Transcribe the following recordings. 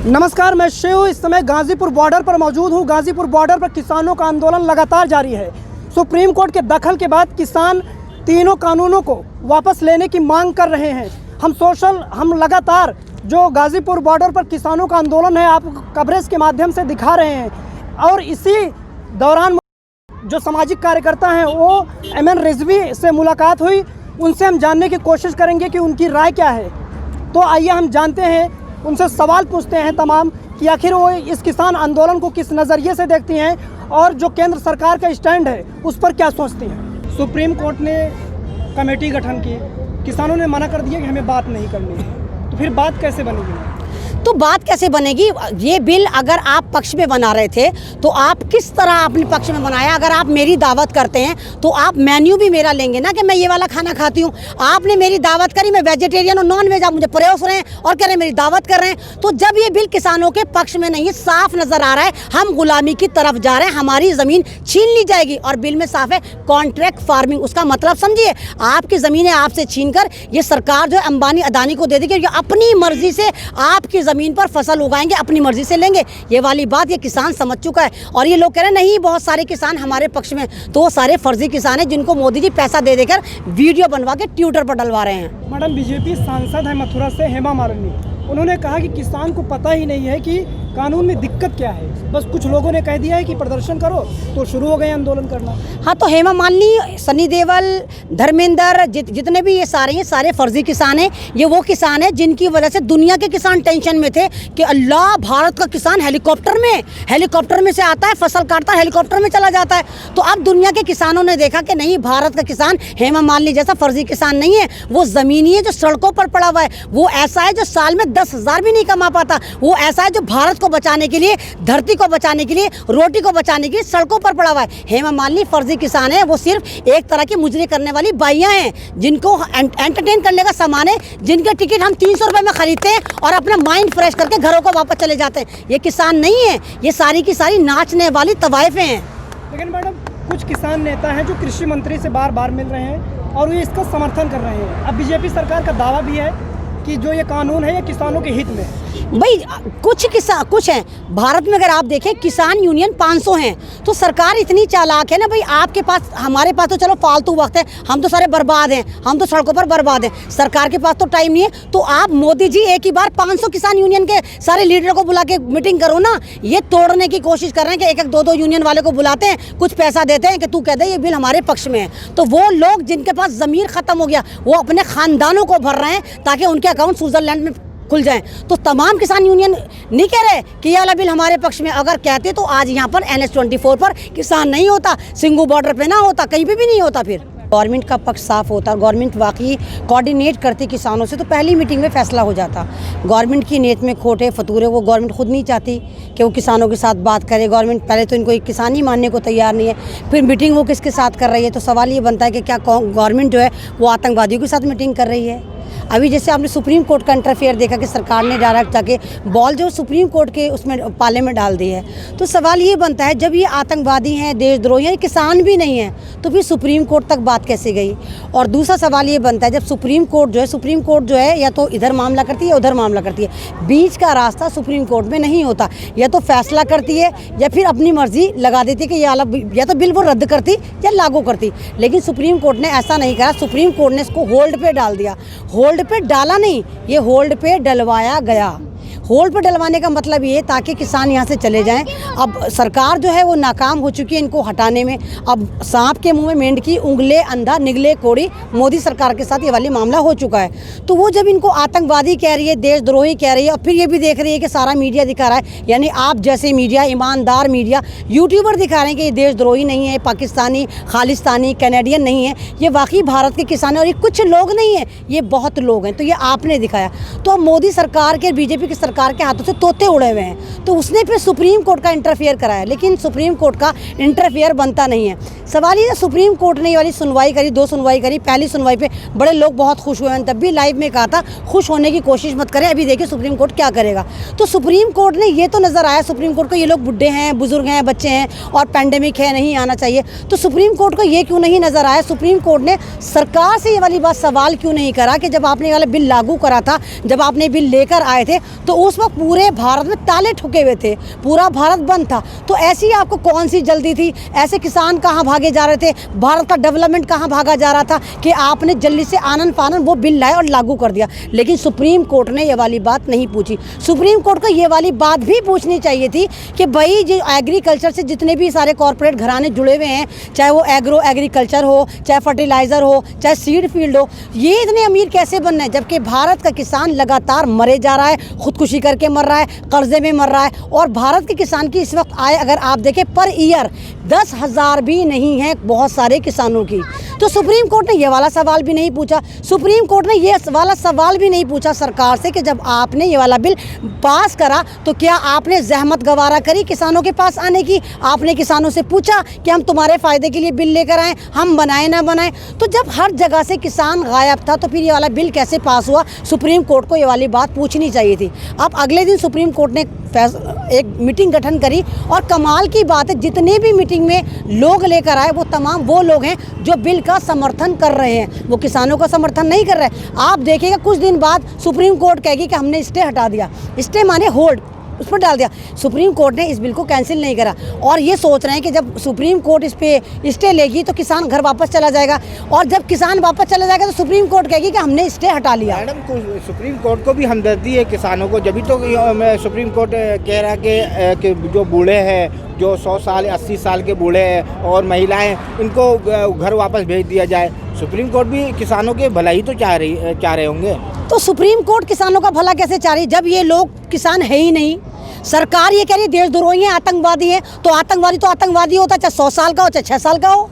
नमस्कार, मैं शिव इस समय गाजीपुर बॉर्डर पर मौजूद हूँ। गाजीपुर बॉर्डर पर किसानों का आंदोलन लगातार जारी है। सुप्रीम कोर्ट के दखल के बाद किसान तीनों कानूनों को वापस लेने की मांग कर रहे हैं। हम लगातार जो गाजीपुर बॉर्डर पर किसानों का आंदोलन है आप कवरेज के माध्यम से दिखा रहे हैं। और इसी दौरान जो सामाजिक कार्यकर्ता हैं वो एमएन रिजवी से मुलाकात हुई। उनसे हम जानने की कोशिश करेंगे कि उनकी राय क्या है। तो आइए हम जानते हैं, उनसे सवाल पूछते हैं तमाम कि आखिर वो इस किसान आंदोलन को किस नज़रिए से देखती हैं और जो केंद्र सरकार का स्टैंड है उस पर क्या सोचती हैं। सुप्रीम कोर्ट ने कमेटी गठन की, किसानों ने मना कर दिया कि हमें बात नहीं करनी है, तो फिर बात कैसे बनेगी? तो बात कैसे बनेगी? ये बिल अगर आप पक्ष में बना रहे थे तो आप किस तरह अपने पक्ष में बनाया? अगर आप मेरी दावत करते हैं तो आप मेन्यू भी मेरा लेंगे ना कि मैं ये वाला खाना खाती हूँ। आपने मेरी दावत करी, मैं वेजिटेरियन और नॉन वेज, आप मुझे परोस रहे हैं और कह रहे हैं मेरी दावत कर रहे हैं। तो जब ये बिल किसानों के पक्ष में नहीं है, साफ नजर आ रहा है हम गुलामी की तरफ जा रहे हैं, हमारी ज़मीन छीन ली जाएगी। और बिल में साफ है कॉन्ट्रैक्ट फार्मिंग, उसका मतलब समझिए आपकी ज़मीनें आपसे छीन कर ये सरकार जो है अंबानी अदानी को दे देगी, अपनी मर्जी से आपकी ज़मीन पर फसल उगाएंगे, अपनी मर्जी से लेंगे। ये वाली बात ये किसान समझ चुका है। और ये लोग कह रहे हैं नहीं बहुत सारे किसान हमारे पक्ष में, तो वो सारे फर्जी किसान हैं जिनको मोदी जी पैसा दे देकर वीडियो बनवा के ट्विटर पर डलवा रहे हैं। मैडम, बीजेपी सांसद है मथुरा से हेमा मालिनी, उन्होंने कहा कि किसान को पता ही नहीं है कि कानून में दिक्कत क्या है, बस कुछ लोगों ने कह दिया है कि प्रदर्शन करो तो शुरू हो गए आंदोलन करना। हाँ, तो हेमा मालिनी, सनी देओल, धर्मेंद्र, जितने भी ये सारे फर्जी किसान हैं। ये वो किसान हैं जिनकी वजह से दुनिया के किसान टेंशन में थे कि अल्लाह भारत का किसान हेलीकॉप्टर में से आता है, फसल काटता है, हेलीकॉप्टर में चला जाता है। तो अब दुनिया के किसानों ने देखा कि नहीं, भारत का किसान हेमा मालिनी जैसा फर्जी किसान नहीं है। वो ज़मीनी है जो सड़कों पर पड़ा हुआ है, वो ऐसा है जो साल में 10,000 भी नहीं कमा पाता, वो ऐसा है जो भारत को बचाने के लिए, धरती को बचाने के लिए, रोटी को बचाने के लिए सड़कों पर पड़ा हुआ है। हेमा मालिनी फर्जी किसान है, वो सिर्फ एक तरह की मुजरे करने वाली बाइयां हैं जिनको एंटरटेन करने का सामान है, जिनके टिकट हम 300 रुपये में खरीदते हैं और अपना माइंड फ्रेश करके घरों को वापस चले जाते हैं। ये किसान नहीं है, ये सारी की सारी नाचने वाली तवाइफें हैं। लेकिन मैडम, कुछ किसान नेता हैं जो कृषि मंत्री से बार बार मिल रहे हैं और ये इसका समर्थन कर रहे हैं। अब बीजेपी सरकार का दावा भी है कि जो ये कानून है ये किसानों के हित में है। भाई कुछ हैं भारत में, अगर आप देखें किसान यूनियन 500 हैं। तो सरकार इतनी चालाक है ना भाई, आपके पास, हमारे पास तो चलो फालतू वक्त है, हम तो सारे बर्बाद हैं, हम तो सड़कों पर बर्बाद हैं, सरकार के पास तो टाइम नहीं है। तो आप मोदी जी एक ही बार 500 किसान यूनियन के सारे लीडरों को बुला के मीटिंग करो ना। ये तोड़ने की कोशिश कर रहे हैं कि एक दो यूनियन वाले को बुलाते हैं, कुछ पैसा देते हैं कि तू कह दे ये बिल हमारे पक्ष में है। तो वो लोग जिनके पास ज़मीर ख़त्म हो गया वो अपने ख़ानदानों को भर रहे हैं ताकि उनके अकाउंट स्विट्ज़रलैंड में खुल जाएं। तो तमाम किसान यूनियन नहीं कह रहे कि ये वाला बिल हमारे पक्ष में। अगर कहते तो आज यहाँ पर NH-24 पर किसान नहीं होता, सिंगू बॉर्डर पे ना होता, कहीं पे भी नहीं होता। फिर गवर्नमेंट का पक्ष साफ होता, गवर्नमेंट वाकई कोऑर्डिनेट करती किसानों से, तो पहली मीटिंग में फैसला हो जाता। गवर्नमेंट की नीयत में खोटे फतूरे, वो गवर्नमेंट खुद नहीं चाहती कि वो किसानों के साथ बात करे। गवर्नमेंट पहले तो इनको एक किसान ही मानने को तैयार नहीं है, फिर मीटिंग वो किसके साथ कर रही है। तो सवाल ये बनता है कि क्या गवर्नमेंट जो है वो आतंकवादियों के साथ मीटिंग कर रही है? अभी जैसे आपने सुप्रीम कोर्ट का इंटरफेयर देखा कि सरकार ने डायरेक्ट जाके बॉल जो सुप्रीम कोर्ट के उसमें पाले में डाल दी है। तो सवाल ये बनता है जब ये आतंकवादी हैं, देशद्रोही हैं, किसान भी नहीं हैं, तो फिर सुप्रीम कोर्ट तक बात कैसे गई? और दूसरा सवाल ये बनता है जब सुप्रीम कोर्ट जो है या तो इधर मामला करती है या उधर मामला करती है, बीच का रास्ता सुप्रीम कोर्ट में नहीं होता। या तो फैसला करती है या फिर अपनी मर्जी लगा देती है कि या तो बिल वो रद्द करती या लागू करती। लेकिन सुप्रीम कोर्ट ने ऐसा नहीं करा। सुप्रीम कोर्ट ने इसको होल्ड पे डाल दिया। होल्ड पे डाला नहीं, ये होल्ड पे डलवाया गया। होल्ड पे डलवाने का मतलब ये ताकि किसान यहाँ से चले जाएं। अब सरकार जो है वो नाकाम हो चुकी है इनको हटाने में। अब सांप के मुंह में मेंढकी, उंगले अंधा निगले कोड़ी, मोदी सरकार के साथ ये वाली मामला हो चुका है। तो वो जब इनको आतंकवादी कह रही है, देशद्रोही कह रही है, और फिर ये भी देख रही है कि सारा मीडिया दिखा रहा है, यानी आप जैसे मीडिया, ईमानदार मीडिया, यूट्यूबर दिखा रहे हैं कि ये देशद्रोही नहीं है, पाकिस्तानी, खालिस्तानी, कैनेडियन नहीं है, ये वाकई भारत के किसान हैं। और ये कुछ लोग नहीं हैं, ये बहुत लोग हैं। तो ये आपने दिखाया। तो अब मोदी सरकार के, बीजेपी की सरकार के हाथों से तोते उड़े हुए हैं। तो उसने फिर सुप्रीम कोर्ट का इंटरफेयर कराया, लेकिन सुप्रीम कोर्ट का इंटरफेयर बनता नहीं है। सवाल ये, सुप्रीम कोर्ट ने ये वाली सुनवाई करी, 2 सुनवाई करी। पहली सुनवाई पे बड़े लोग बहुत खुश हुए हैं, तब भी लाइव में कहा था खुश होने की कोशिश मत करें, अभी देखिए सुप्रीम कोर्ट क्या करेगा। तो सुप्रीम कोर्ट ने ये तो नज़र आया सुप्रीम कोर्ट को ये लोग बुढ़े हैं, बुजुर्ग हैं, बच्चे हैं और पैंडेमिक है, नहीं आना चाहिए। तो सुप्रीम कोर्ट को ये क्यों नहीं नज़र आया, सुप्रीम कोर्ट ने सरकार से ये वाली बात सवाल क्यों नहीं करा कि जब आपने ये वाला बिल लागू करा था, जब आपने बिल लेकर आए थे, तो उस वक्त पूरे भारत में ताले ठुके हुए थे, पूरा भारत बंद था। तो ऐसी आपको कौन सी जल्दी थी? ऐसे किसान कहाँ भागे जा रहे थे, भारत का डेवलपमेंट कहाँ भागा जा रहा था कि आपने जल्दी से आनन फानन वो बिल लाए और लागू कर दिया। लेकिन सुप्रीम कोर्ट ने ये वाली बात नहीं पूछी। सुप्रीम कोर्ट को ये वाली बात भी पूछनी चाहिए थी कि भाई जो एग्रीकल्चर से जितने भी सारे कॉरपोरेट घराने जुड़े हुए हैं, चाहे वो एग्रीकल्चर हो, चाहे फर्टिलाइज़र हो, चाहे सीड फील्ड हो, ये इतने अमीर कैसे बनना है? जबकि भारत का किसान लगातार मरे जा रहा है, खुदकुशी करके मर रहा है, कर्जे में मर रहा है। और भारत के किसान की इस वक्त आय अगर आप देखें पर ईयर 10,000 भी नहीं है बहुत सारे किसानों की। तो सुप्रीम कोर्ट ने ये वाला सवाल भी नहीं पूछा। सुप्रीम कोर्ट ने ये वाला सवाल भी नहीं पूछा सरकार से कि जब आपने ये वाला बिल पास करा तो क्या आपने जहमत गवारा करी किसानों के पास आने की? आपने किसानों से पूछा कि हम तुम्हारे फ़ायदे के लिए बिल लेकर आएँ, हम बनाए ना बनाएं? तो जब हर जगह से किसान गायब था तो फिर ये वाला बिल कैसे पास हुआ? सुप्रीम कोर्ट को ये वाली बात पूछनी चाहिए थी। अब अगले दिन सुप्रीम कोर्ट ने एक मीटिंग गठन करी और कमाल की बात है, जितने भी मीटिंग में लोग लेकर आए वो तमाम वो लोग हैं जो बिल का समर्थन कर रहे हैं, वो किसानों का समर्थन नहीं कर रहे। आप देखिएगा कुछ दिन बाद सुप्रीम कोर्ट कहेगी कि हमने स्टे हटा दिया। स्टे माने होल्ड, उस पर डाल दिया। सुप्रीम कोर्ट ने इस बिल को कैंसिल नहीं करा और ये सोच रहे हैं कि जब सुप्रीम कोर्ट इस पे स्टे लेगी तो किसान घर वापस चला जाएगा, और जब किसान वापस चला जाएगा तो सुप्रीम कोर्ट कहेगी कि हमने स्टे हटा लिया। मैडम, सुप्रीम कोर्ट को भी हमदर्दी है किसानों को, जब तो सुप्रीम कोर्ट कह रहा है कि जो बूढ़े हैं, जो 100 साल 80 साल के बूढ़े हैं और महिलाएं, इनको घर वापस भेज दिया जाए। सुप्रीम कोर्ट भी किसानों के भलाई तो चाह रहे होंगे। तो सुप्रीम कोर्ट किसानों का भला कैसे चाह रही जब ये लोग किसान है ही नहीं? सरकार ये कह रही है देशद्रोही है, आतंकवादी है, तो आतंकवादी होता चाहे 100 साल का हो चाहे 6 साल का हो।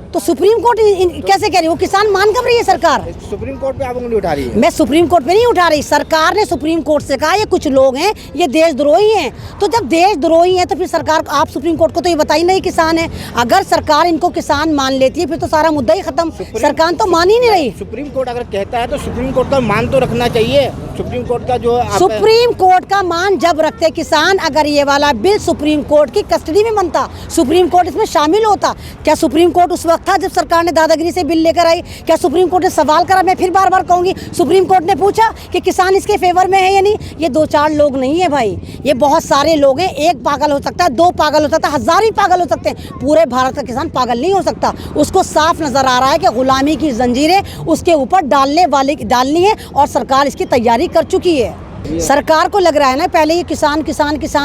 तो सुप्रीम कोर्ट कैसे कह रही है? वो किसान मान कब रही है सरकार? सुप्रीम कोर्ट पे आप उंगली उठा रही है। मैं सुप्रीम कोर्ट पे नहीं उठा रही, सरकार ने सुप्रीम कोर्ट से कहा ये कुछ लोग हैं ये देशद्रोही हैं। तो जब देशद्रोही हैं तो फिर सरकार, आप सुप्रीम कोर्ट को तो ये बताई नहीं किसान है। अगर सरकार इनको किसान मान लेती है फिर तो सारा मुद्दा ही खत्म। सरकार तो मान ही नहीं रही। सुप्रीम कोर्ट अगर कहता है तो सुप्रीम कोर्ट का मान तो रखना चाहिए। सुप्रीम कोर्ट का जो सुप्रीम कोर्ट का मान जब रखते किसान, अगर ये वाला बिल सुप्रीम कोर्ट की कस्टडी में बनता, सुप्रीम कोर्ट इसमें शामिल होता, क्या सुप्रीम कोर्ट उस वक्त था जब सरकार ने दादागिरी से बिल लेकर आई? क्या सुप्रीम कोर्ट ने सवाल करा? मैं फिर बार बार कहूंगी, सुप्रीम कोर्ट ने पूछा कि किसान इसके फेवर में है या नहीं? ये 2-4 लोग नहीं है भाई, ये बहुत सारे लोग हैं। एक पागल हो सकता है, 2 पागल हो सकता है, 1000 ही पागल हो सकते हैं। पूरे भारत का किसान पागल नहीं हो सकता। उसको साफ नजर आ रहा है कि गुलामी की जंजीरें उसके ऊपर डालनी है और सरकार इसकी तैयारी कर चुकी है। सरकार को लग रहा है ना, पहले ये किसान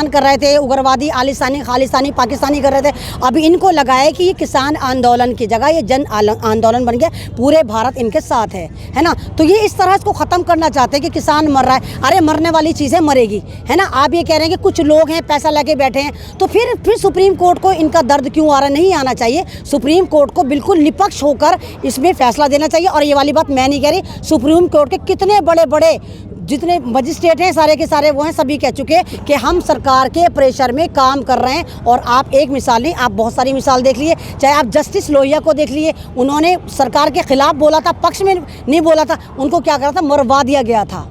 कर रहे थे, उग्रवादी आलिस्तानी खालिस्तानी पाकिस्तानी कर रहे थे। अभी इनको लगा है कि ये किसान आंदोलन की जगह ये जन आंदोलन बन गया, पूरे भारत इनके साथ है ना। तो ये इस तरह इसको ख़त्म करना चाहते हैं कि किसान मर रहा है, अरे मरने वाली चीज़ें मरेगी, है ना। आप ये कह रहे हैं कि कुछ लोग हैं पैसा लेके बैठे हैं, तो फिर सुप्रीम कोर्ट को इनका दर्द क्यों आ रहा? नहीं आना चाहिए। सुप्रीम कोर्ट को बिल्कुल निष्पक्ष होकर इसमें फैसला देना चाहिए। और ये वाली बात मैं नहीं कह रही, सुप्रीम कोर्ट के कितने बड़े जितने मजिस्ट्रेट हैं सारे के सारे वो हैं, सभी कह चुके कि हम सरकार के प्रेशर में काम कर रहे हैं। और आप एक मिसाल नहीं, आप बहुत सारी मिसाल देख लिए, चाहे आप जस्टिस लोहिया को देख लिए, उन्होंने सरकार के खिलाफ बोला था, पक्ष में नहीं बोला था, उनको क्या करा था, मरवा दिया गया था।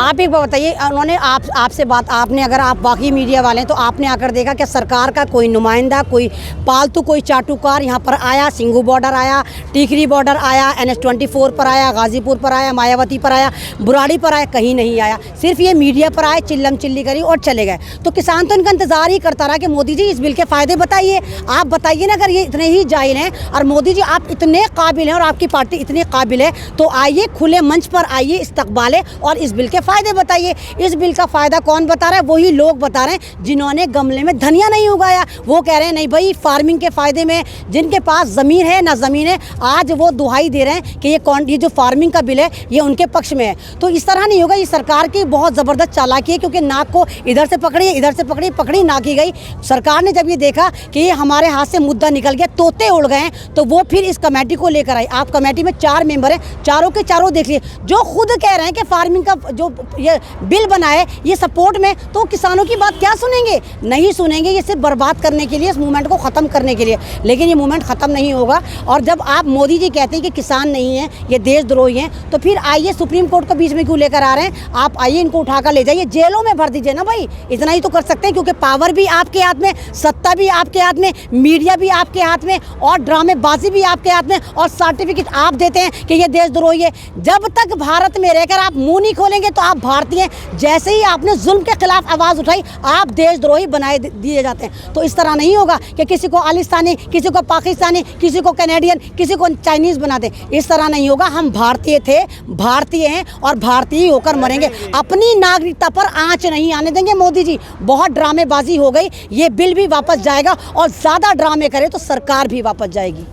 आप एक बात बताइए, उन्होंने आपसे बात, आपने अगर आप बाकी मीडिया वाले हैं तो आपने आकर देखा कि सरकार का कोई नुमाइंदा, कोई पालतू, कोई चाटुकार यहाँ पर आया? सिंघू बॉर्डर आया, टीकरी बॉर्डर आया, NH-24 पर आया, गाजीपुर पर आया, मायावती पर आया, बुराड़ी पर आया? कहीं नहीं आया। सिर्फ ये मीडिया पर आए, चिल्लम चिल्ली करी और चले गए। तो किसान तो इनका इंतजार ही करता रहा कि मोदी जी इस बिल के फ़ायदे बताइए, आप बताइए ना। अगर ये इतने ही जाहिल हैं और मोदी जी आप इतने काबिल हैं और आपकी पार्टी इतनी काबिल है, तो आइए खुले मंच पर आइए, इस्तकबाले और इस बिल के फ़ायदे बताइए। इस बिल का फ़ायदा कौन बता रहा है? वही लोग बता रहे हैं जिन्होंने गमले में धनिया नहीं उगाया। वो कह रहे हैं नहीं भाई, फार्मिंग के फ़ायदे में, जिनके पास ज़मीन है ना ज़मीन है, आज वो दुहाई दे रहे हैं कि ये जो फार्मिंग का बिल है ये उनके पक्ष में है। तो इस तरह नहीं होगा। ये सरकार की बहुत ज़बरदस्त चालाकी है, क्योंकि नाक को इधर से पकड़ी ना की गई। सरकार ने जब ये देखा कि ये हमारे हाथ से मुद्दा निकल गया, तोते उड़ गए, तो वो फिर इस कमेटी को लेकर आई। आप कमेटी में 4 मेंबर हैं, चारों के चारों देख लिए, जो खुद कह रहे हैं कि फार्मिंग का जो ये बिल बनाए ये सपोर्ट में, तो किसानों की बात क्या सुनेंगे? नहीं सुनेंगे। ये सिर्फ बर्बाद करने के लिए, इस मूवमेंट को ख़त्म करने के लिए। लेकिन ये मूवमेंट ख़त्म नहीं होगा। और जब आप मोदी जी कहते हैं कि किसान नहीं है, ये देशद्रोही हैं, तो फिर आइए, सुप्रीम कोर्ट को बीच में क्यों लेकर आ रहे हैं? आप आइए, इनको उठाकर ले जाइए, जेलों में भर दीजिए ना भाई। इतना ही तो कर सकते हैं, क्योंकि पावर भी आपके हाथ में, सत्ता भी आपके हाथ में, मीडिया भी आपके हाथ में, और ड्रामेबाजी भी आपके हाथ में, और सर्टिफिकेट आप देते हैं कि ये देशद्रोही है। जब तक भारत में रहकर आप मुँह नहीं खोलेंगे तो आप भारतीय हैं। जैसे ही आपने जुल्म के खिलाफ आवाज़ उठाई, आप देशद्रोही बनाए दिए जाते हैं। तो इस तरह नहीं होगा कि किसी को खालिस्तानी, किसी को पाकिस्तानी, किसी को कैनेडियन, किसी को चाइनीज़ बना दें। इस तरह नहीं होगा। हम भारतीय थे, भारतीय हैं और भारतीय ही होकर मरेंगे। अपनी नागरिकता पर आंच नहीं आने देंगे मोदी जी। बहुत ड्रामेबाजी हो गई, ये बिल भी वापस जाएगा और ज़्यादा ड्रामे करे तो सरकार भी वापस जाएगी।